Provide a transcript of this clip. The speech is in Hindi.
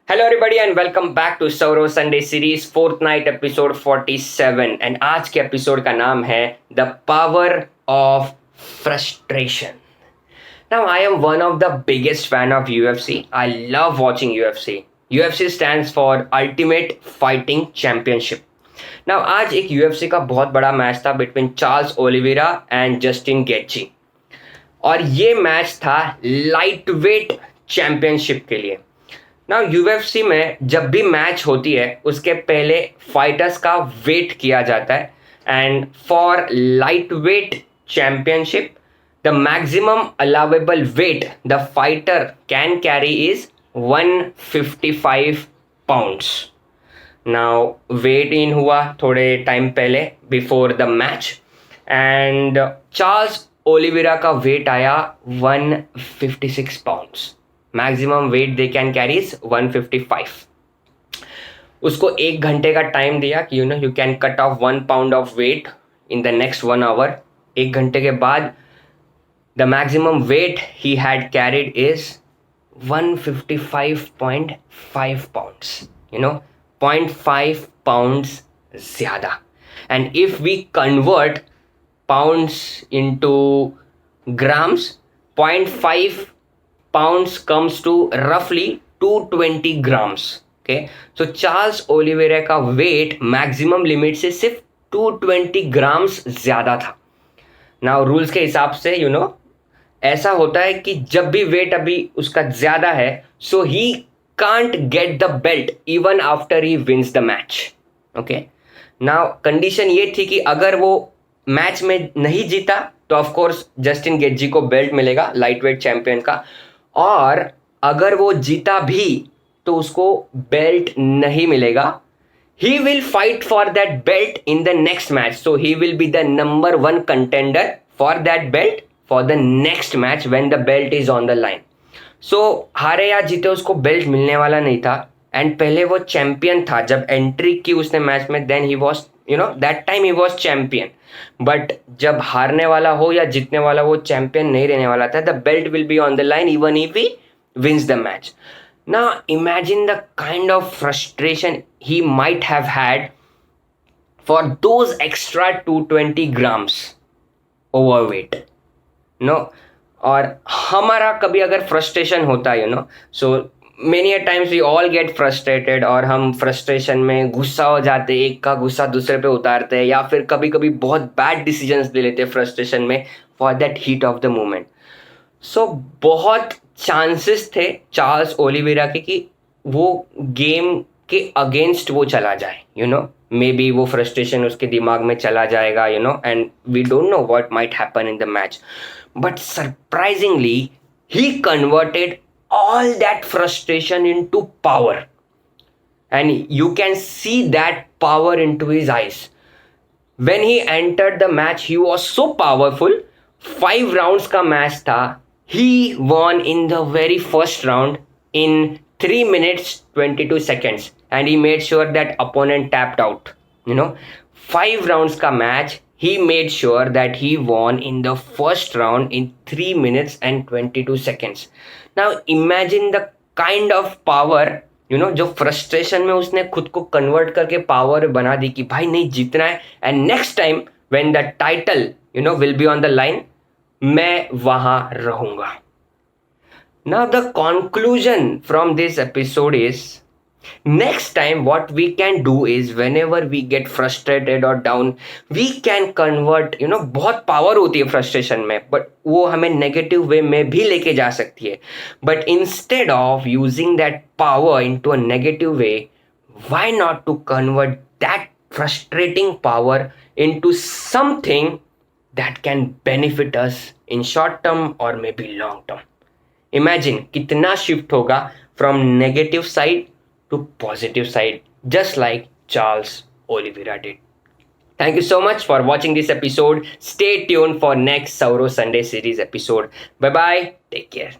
Hello everybody and welcome back to Sauro Sunday series fourth night episode 47 and आज के एपिसोड का नाम है The Power of Frustration. Now I am one of the biggest fan of UFC. I love watching UFC. UFC stands for Ultimate Fighting Championship. Now आज एक UFC का बहुत बड़ा मैच था between Charles Oliveira and Justin गेची और ये मैच था लाइट वेट चैंपियनशिप के लिए. ना यूएफसी में जब भी मैच होती है उसके पहले फाइटर्स का वेट किया जाता है and for light weight championship the maximum allowable weight the fighter can carry is 155 pounds. Now weight in हुआ थोड़े टाइम पहले before the match and Charles Oliveira का वेट आया 156 pounds. Maximum weight they can carry is 155. उसको 1 घंटे का टाइम दिया कि you can cut off 1 pound of weight in the next 1 hour. 1 घंटे के बाद the maximum weight he had carried is 155.5 pounds. 0.5 pounds ज़्यादा. And if we convert pounds into grams 0.5 pounds comes to roughly 220 grams. Okay, so Charles Oliveira का वेट मैक्सिमम लिमिट से सिर्फ 220 ग्राम्स ज़्यादा था. नाउ रूल्स के हिसाब से ऐसा होता है कि जब भी वेट अभी उसका ज़्यादा है so he can't get the belt even after he wins the match. Okay, now condition ये थी कि अगर वो मैच में नहीं जीता तो ऑफ कोर्स जस्टिन गेजी को बेल्ट मिलेगा लाइट वेट चैंपियन का, और अगर वो जीता भी तो उसको बेल्ट नहीं मिलेगा. He will fight for that belt in the next match, so he will be the number 1 contender for that belt for the next match when the belt is on the line. So हारे या जीते उसको बेल्ट मिलने वाला नहीं था. एंड पहले वो चैंपियन था जब एंट्री की उसने मैच में, then he was that time he was champion. But जब हारने वाला हो या जीतने वाला वो चैंपियन नहीं रहने वाला था. The belt will be on the line even if he wins the match. Now imagine the kind of frustration he might have had for those extra 220 grams overweight. और हमारा कभी अगर फ्रस्ट्रेशन होता है so many a times we all get frustrated और हम फ्रस्ट्रेशन में गुस्सा हो जाते, एक का गुस्सा दूसरे पे उतारते हैं या फिर कभी कभी बहुत बैड डिसीजंस ले लेते हैं फ्रस्ट्रेशन में for that heat of the moment. So बहुत चांसेस थे चार्ल्स ओलिवेरा के कि वो गेम के अगेंस्ट वो चला जाए. मे बी वो फ्रस्ट्रेशन उसके दिमाग में चला जाएगा and we don't know what might happen in the match. But surprisingly he converted all that frustration into power, and you can see that power into his eyes. When he entered the match he was so powerful. 5 rounds का मैच था. He won in the very first round in 3 minutes 22 seconds and he made sure that opponent tapped out. 5 rounds का match, he made sure that he won in the first round in 3 minutes and 22 seconds. Now imagine the kind of power जो फ्रस्ट्रेशन में उसने खुद को कन्वर्ट करके पावर बना दी कि भाई नहीं जीतना है and next time when the title will be on the line मैं वहां रहूंगा. Now the conclusion from this episode is next time what we can do is whenever we get frustrated or down we can convert बहुत पावर होती है फ्रस्ट्रेशन में बट वो हमें नेगेटिव वे में भी लेके जा सकती है. But instead of using that power into a negative way why not to convert that frustrating power into something that can benefit us in short term और may be long term. Imagine कितना शिफ्ट होगा from negative side to positive side, just like Charles Oliveira did. Thank you so much for watching this episode. Stay tuned for next Sauro Sunday series episode. Bye bye. Take care.